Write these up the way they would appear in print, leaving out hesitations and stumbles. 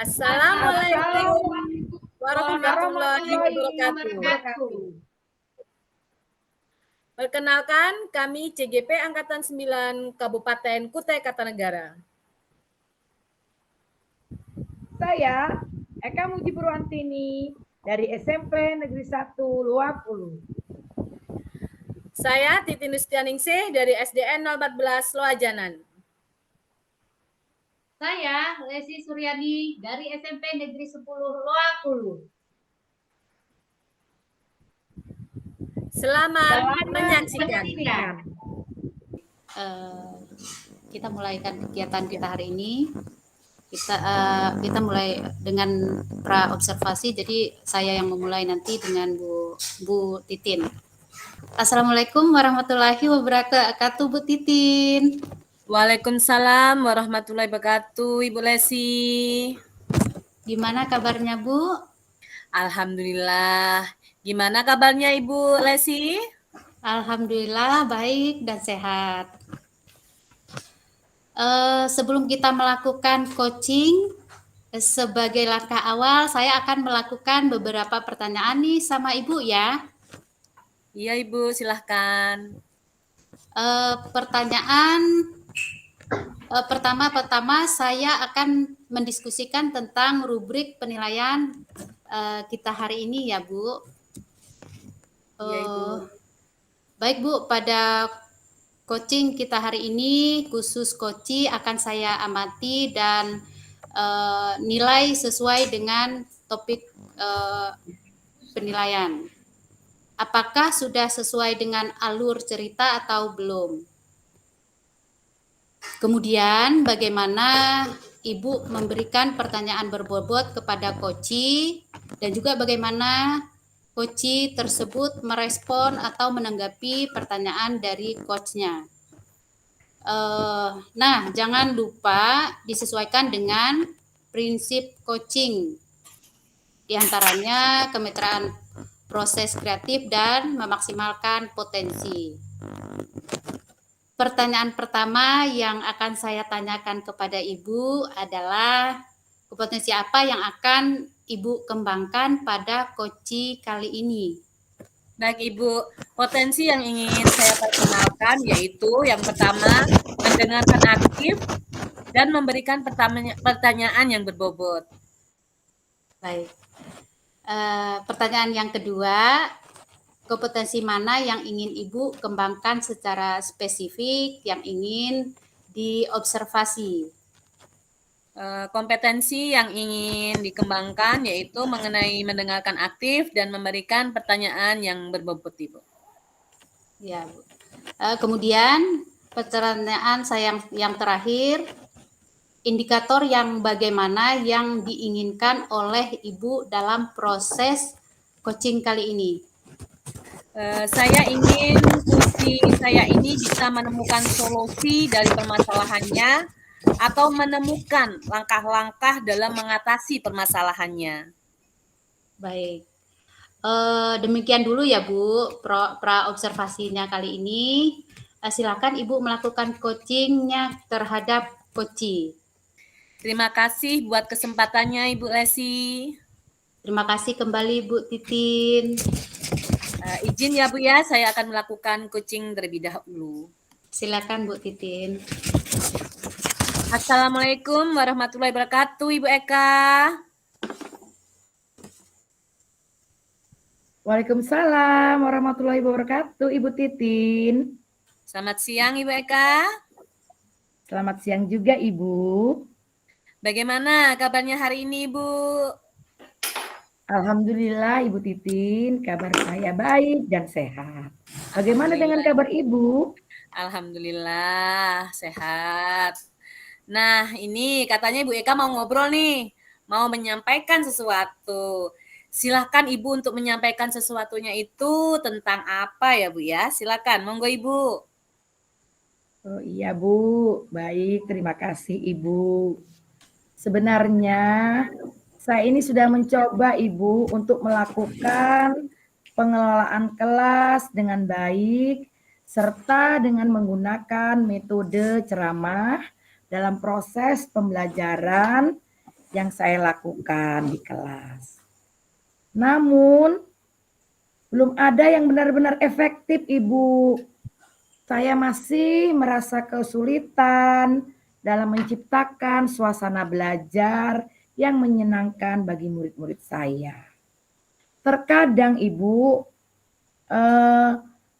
Assalamualaikum warahmatullahi warahmatullahi wabarakatuh. wabarakatuh. Perkenalkan, kami CGP Angkatan 9 Kabupaten Kutai Kartanegara. Saya Eka Muji Purwantini dari SMP Negeri 1 Luapulu. Saya Titin Nustianingsih dari SDN 014 Loajanan. Saya Lesi Suryani dari SMP Negeri 10 Loakulu. Selamat menyaksikan. Kita mulaikan kegiatan kita hari ini. Kita mulai dengan pra observasi. Jadi saya yang memulai nanti dengan Bu Titin. Assalamualaikum warahmatullahi wabarakatuh, Bu Titin. Waalaikumsalam warahmatullahi wabarakatuh, Ibu Lesi. Gimana kabarnya, Bu? Alhamdulillah. Gimana kabarnya Ibu Lesi? Alhamdulillah baik dan sehat. Sebelum kita melakukan coaching, sebagai langkah awal saya akan melakukan beberapa pertanyaan nih sama Ibu ya. Iya Ibu, silahkan. Pertanyaan pertama saya akan mendiskusikan tentang rubrik penilaian kita hari ini ya Bu. Iya Ibu. Baik Bu, pada coaching kita hari ini khusus coaching akan saya amati dan nilai sesuai dengan topik penilaian. Apakah sudah sesuai dengan alur cerita atau belum? Kemudian bagaimana Ibu memberikan pertanyaan berbobot kepada coaching dan juga bagaimana coaching tersebut merespon atau menanggapi pertanyaan dari coachnya. Nah, jangan lupa disesuaikan dengan prinsip coaching. Di antaranya kemitraan proses kreatif dan memaksimalkan potensi. Pertanyaan pertama yang akan saya tanyakan kepada Ibu adalah kompetensi apa yang akan Ibu kembangkan pada coaching kali ini? Baik Ibu, potensi yang ingin saya perkenalkan yaitu yang pertama, mendengarkan aktif dan memberikan pertanyaan yang berbobot. Baik. Pertanyaan yang kedua, kompetensi mana yang ingin Ibu kembangkan secara spesifik yang ingin diobservasi? Kompetensi yang ingin dikembangkan yaitu mengenai mendengarkan aktif dan memberikan pertanyaan yang berbobot, Ibu. Ya, Bu. Kemudian pertanyaan saya yang terakhir, indikator yang bagaimana yang diinginkan oleh Ibu dalam proses coaching kali ini? Saya ingin kursi saya ini bisa menemukan solusi dari permasalahannya atau menemukan langkah-langkah dalam mengatasi permasalahannya. Baik. Demikian dulu ya Bu, pra observasinya kali ini. Silakan Ibu melakukan coachingnya terhadap coaching. Terima kasih buat kesempatannya Ibu Lesi. Terima kasih kembali Bu Titin. Izin ya Bu ya, saya akan melakukan coaching terlebih dahulu. Silakan Bu Titin. Assalamualaikum warahmatullahi wabarakatuh Ibu Eka. Waalaikumsalam warahmatullahi wabarakatuh, Ibu Titin. Selamat siang Ibu Eka. Selamat siang juga Ibu. Bagaimana kabarnya hari ini Ibu? Alhamdulillah Ibu Titin, kabar saya baik dan sehat. Bagaimana dengan kabar Ibu? Alhamdulillah sehat. Nah ini katanya Ibu Eka mau ngobrol nih, mau menyampaikan sesuatu. Silahkan Ibu untuk menyampaikan sesuatunya itu tentang apa ya Bu ya? Silakan, monggo Ibu. Oh iya Bu, baik, terima kasih Ibu. Sebenarnya saya ini sudah mencoba Ibu untuk melakukan pengelolaan kelas dengan baik serta dengan menggunakan metode ceramah dalam proses pembelajaran yang saya lakukan di kelas. Namun, belum ada yang benar-benar efektif, Ibu. Saya masih merasa kesulitan dalam menciptakan suasana belajar yang menyenangkan bagi murid-murid saya. Terkadang, Ibu,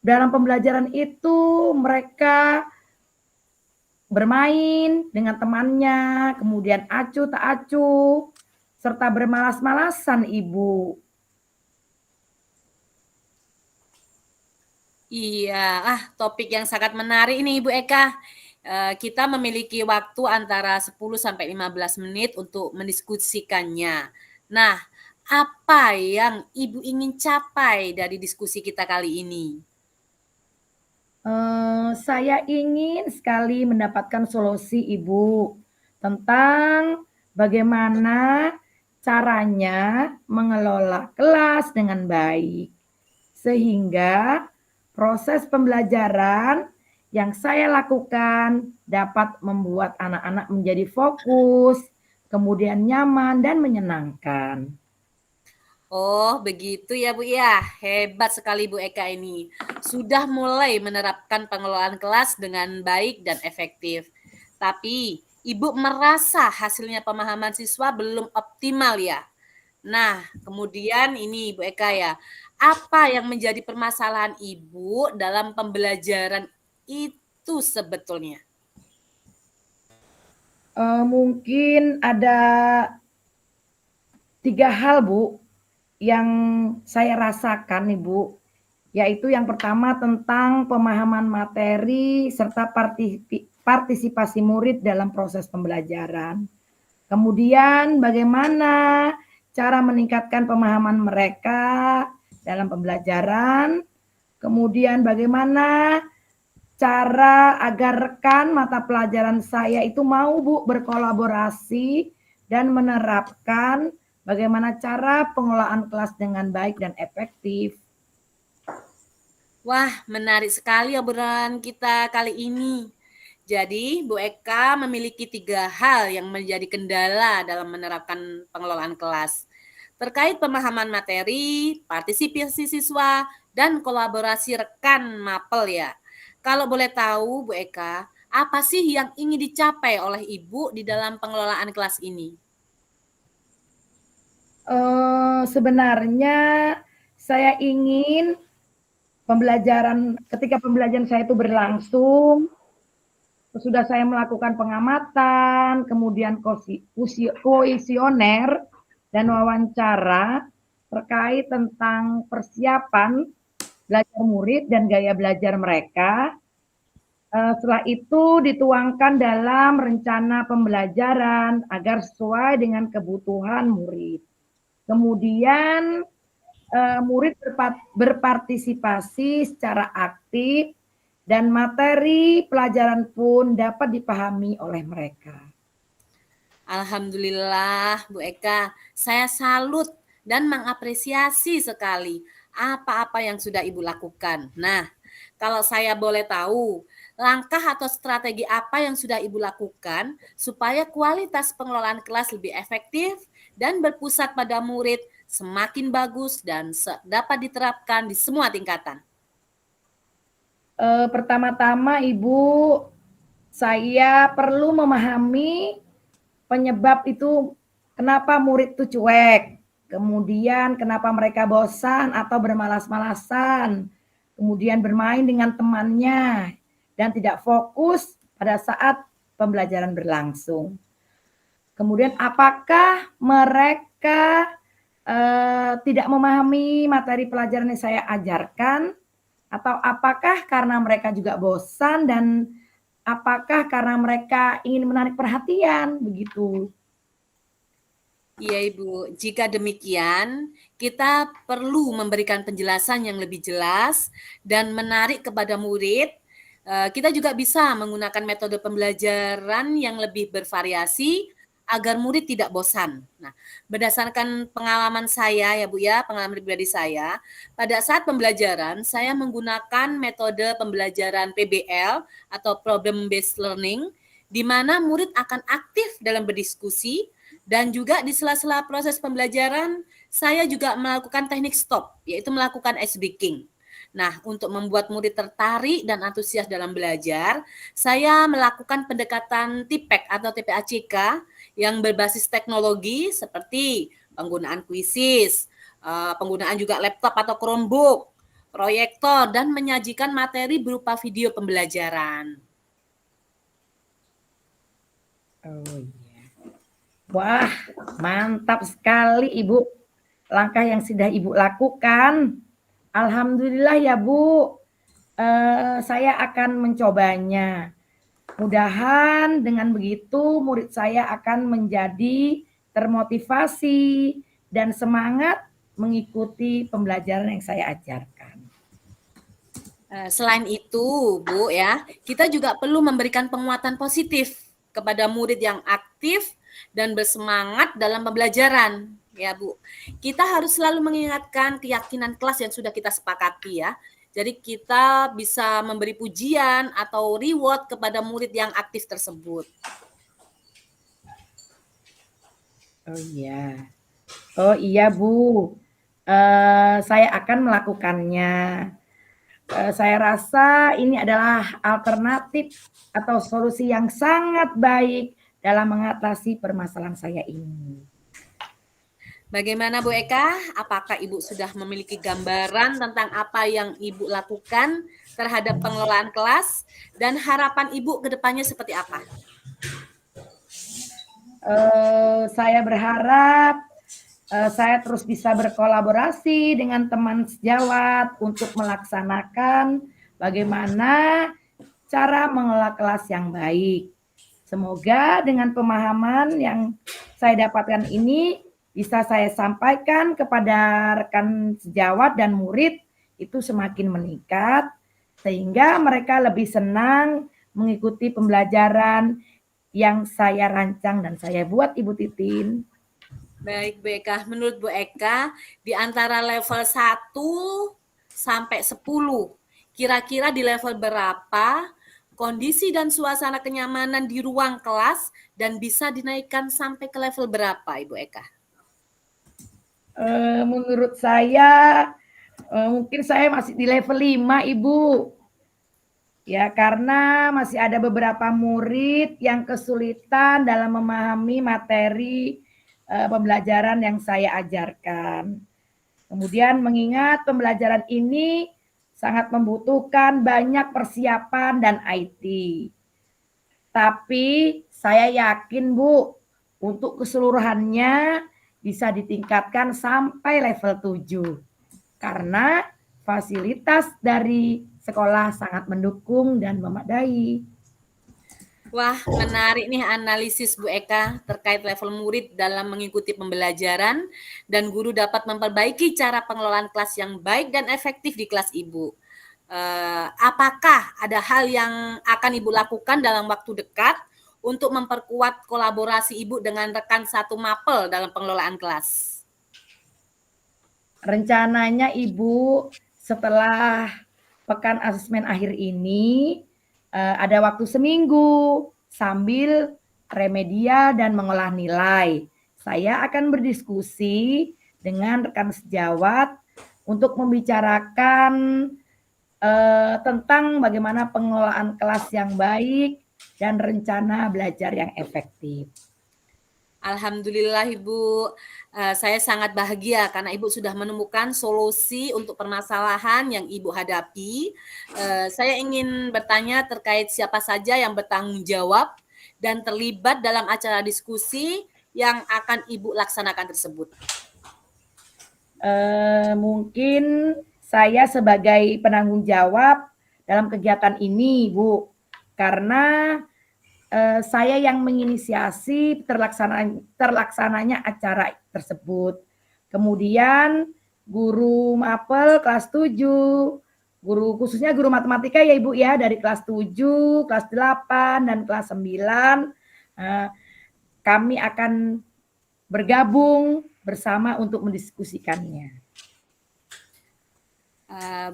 dalam pembelajaran itu mereka bermain dengan temannya, kemudian acuh tak acuh, serta bermalas-malasan, Ibu. Iya, topik yang sangat menarik ini Ibu Eka. Kita memiliki waktu antara 10 sampai 15 menit untuk mendiskusikannya. Nah, apa yang Ibu ingin capai dari diskusi kita kali ini? Saya ingin sekali mendapatkan solusi, Ibu, tentang bagaimana caranya mengelola kelas dengan baik, sehingga proses pembelajaran yang saya lakukan dapat membuat anak-anak menjadi fokus, kemudian nyaman dan menyenangkan. Oh, begitu ya Bu ya. Hebat sekali Bu Eka ini. Sudah mulai menerapkan pengelolaan kelas dengan baik dan efektif. Tapi Ibu merasa hasilnya pemahaman siswa belum optimal ya. Nah, kemudian ini Bu Eka ya, apa yang menjadi permasalahan Ibu dalam pembelajaran itu sebetulnya? Mungkin ada 3 hal, Bu, yang saya rasakan, Ibu, yaitu yang pertama tentang pemahaman materi serta partisipasi murid dalam proses pembelajaran. Kemudian bagaimana cara meningkatkan pemahaman mereka dalam pembelajaran. Kemudian bagaimana cara agar rekan mata pelajaran saya itu mau, Bu, berkolaborasi dan menerapkan bagaimana cara pengelolaan kelas dengan baik dan efektif. Wah, menarik sekali obrolan kita kali ini. Jadi, Bu Eka memiliki 3 hal yang menjadi kendala dalam menerapkan pengelolaan kelas. Terkait pemahaman materi, partisipasi siswa, dan kolaborasi rekan mapel ya. Kalau boleh tahu Bu Eka, apa sih yang ingin dicapai oleh Ibu di dalam pengelolaan kelas ini? Sebenarnya saya ingin ketika pembelajaran saya itu berlangsung, sudah saya melakukan pengamatan, kemudian kuesioner dan wawancara terkait tentang persiapan belajar murid dan gaya belajar mereka. Setelah itu dituangkan dalam rencana pembelajaran agar sesuai dengan kebutuhan murid. Kemudian murid berpartisipasi secara aktif dan materi pelajaran pun dapat dipahami oleh mereka. Alhamdulillah Bu Eka, saya salut dan mengapresiasi sekali apa-apa yang sudah Ibu lakukan. Nah, kalau saya boleh tahu, langkah atau strategi apa yang sudah Ibu lakukan supaya kualitas pengelolaan kelas lebih efektif dan berpusat pada murid semakin bagus dan dapat diterapkan di semua tingkatan? Pertama-tama, Ibu, saya perlu memahami penyebab itu kenapa murid itu cuek, kemudian kenapa mereka bosan atau bermalas-malasan, kemudian bermain dengan temannya, dan tidak fokus pada saat pembelajaran berlangsung. Kemudian apakah mereka tidak memahami materi pelajaran yang saya ajarkan, atau apakah karena mereka juga bosan dan apakah karena mereka ingin menarik perhatian, begitu. Iya Ibu, jika demikian kita perlu memberikan penjelasan yang lebih jelas dan menarik kepada murid. Kita juga bisa menggunakan metode pembelajaran yang lebih bervariasi agar murid tidak bosan. Nah, berdasarkan pengalaman saya ya Bu ya, pengalaman pribadi saya, pada saat pembelajaran saya menggunakan metode pembelajaran PBL atau Problem Based Learning, di mana murid akan aktif dalam berdiskusi Dan juga di sela-sela proses pembelajaran, saya juga melakukan teknik stop, yaitu melakukan ice breaking. Nah, untuk membuat murid tertarik dan antusias dalam belajar, saya melakukan pendekatan TPACK atau TPACK yang berbasis teknologi seperti penggunaan kuisis, penggunaan juga laptop atau Chromebook, proyektor, dan menyajikan materi berupa video pembelajaran. Oh iya. Wah, mantap sekali Ibu. Langkah yang sudah Ibu lakukan. Alhamdulillah ya Bu. Saya akan mencobanya. Mudahan dengan begitu murid saya akan menjadi termotivasi dan semangat mengikuti pembelajaran yang saya ajarkan. Selain itu, Bu ya, kita juga perlu memberikan penguatan positif kepada murid yang aktif dan bersemangat dalam pembelajaran, ya Bu. Kita harus selalu mengingatkan keyakinan kelas yang sudah kita sepakati ya. Jadi kita bisa memberi pujian atau reward kepada murid yang aktif tersebut. Oh iya. Oh iya Bu. Saya akan melakukannya. Saya rasa ini adalah alternatif atau solusi yang sangat baik dalam mengatasi permasalahan saya ini. Bagaimana Bu Eka? Apakah Ibu sudah memiliki gambaran tentang apa yang Ibu lakukan terhadap pengelolaan kelas dan harapan Ibu ke depannya seperti apa? Saya berharap saya terus bisa berkolaborasi dengan teman sejawat untuk melaksanakan bagaimana cara mengelola kelas yang baik. Semoga dengan pemahaman yang saya dapatkan ini bisa saya sampaikan kepada rekan sejawat dan murid itu semakin meningkat sehingga mereka lebih senang mengikuti pembelajaran yang saya rancang dan saya buat Ibu Titin. Baik, Bu Eka. Menurut Bu Eka, di antara level 1 sampai 10, kira-kira di level berapa kondisi dan suasana kenyamanan di ruang kelas dan bisa dinaikkan sampai ke level berapa, Ibu Eka? Menurut saya, mungkin saya masih di level 5, Ibu. Ya, karena masih ada beberapa murid yang kesulitan dalam memahami materi pembelajaran yang saya ajarkan. Kemudian mengingat pembelajaran ini sangat membutuhkan banyak persiapan dan IT. Tapi saya yakin Bu, untuk keseluruhannya bisa ditingkatkan sampai level 7. Karena fasilitas dari sekolah sangat mendukung dan memadai. Wah, menarik nih analisis Bu Eka terkait level murid dalam mengikuti pembelajaran dan guru dapat memperbaiki cara pengelolaan kelas yang baik dan efektif di kelas Ibu. Apakah ada hal yang akan Ibu lakukan dalam waktu dekat untuk memperkuat kolaborasi Ibu dengan rekan satu mapel dalam pengelolaan kelas? Rencananya Ibu setelah pekan asesmen akhir ini ada waktu seminggu sambil remedial dan mengolah nilai. Saya akan berdiskusi dengan rekan sejawat untuk membicarakan tentang bagaimana pengelolaan kelas yang baik dan rencana belajar yang efektif. Alhamdulillah Ibu, saya sangat bahagia karena Ibu sudah menemukan solusi untuk permasalahan yang Ibu hadapi. Saya ingin bertanya terkait siapa saja yang bertanggung jawab dan terlibat dalam acara diskusi yang akan Ibu laksanakan tersebut. Mungkin saya sebagai penanggung jawab dalam kegiatan ini, Bu, karena saya yang menginisiasi terlaksananya acara tersebut. Kemudian guru mapel kelas 7, guru khususnya guru matematika ya Ibu ya, dari kelas 7, kelas 8, dan kelas 9. Kami akan bergabung bersama untuk mendiskusikannya.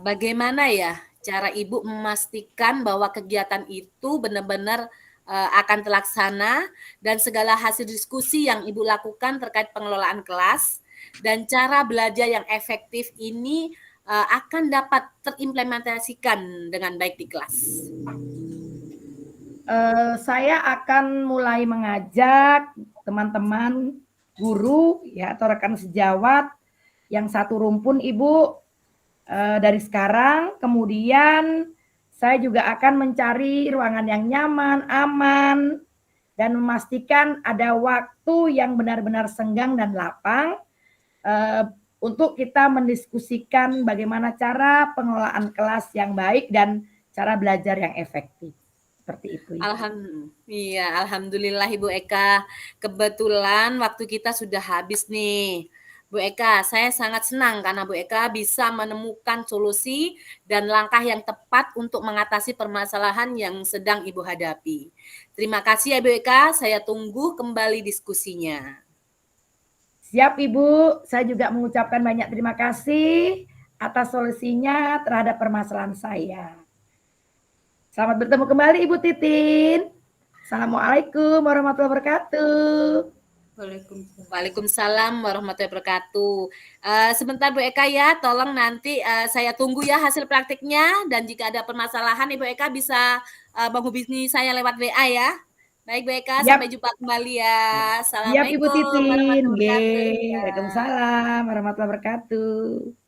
Bagaimana ya cara Ibu memastikan bahwa kegiatan itu benar-benar akan terlaksana dan segala hasil diskusi yang Ibu lakukan terkait pengelolaan kelas dan cara belajar yang efektif ini akan dapat terimplementasikan dengan baik di kelas. Saya akan mulai mengajak teman-teman guru ya atau rekan sejawat yang satu rumpun Ibu dari sekarang. Kemudian saya juga akan mencari ruangan yang nyaman, aman, dan memastikan ada waktu yang benar-benar senggang dan lapang untuk kita mendiskusikan bagaimana cara pengelolaan kelas yang baik dan cara belajar yang efektif. Seperti itu. Alhamdulillah Ibu Eka. Kebetulan waktu kita sudah habis nih. Bu Eka, saya sangat senang karena Bu Eka bisa menemukan solusi dan langkah yang tepat untuk mengatasi permasalahan yang sedang Ibu hadapi. Terima kasih ya Bu Eka, saya tunggu kembali diskusinya. Siap Ibu, saya juga mengucapkan banyak terima kasih atas solusinya terhadap permasalahan saya. Selamat bertemu kembali Ibu Titin. Assalamualaikum warahmatullahi wabarakatuh. Waalaikumsalam warahmatullahi wabarakatuh. Sebentar Bu Eka ya, tolong nanti saya tunggu ya hasil praktiknya dan jika ada permasalahan Ibu Eka bisa menghubungi saya lewat WA ya. Baik Bu Eka, sampai jumpa kembali ya. Siap Ibu Assalamualaikum Titin. warahmatullahi wabarakatuh. Waalaikumsalam warahmatullahi wabarakatuh.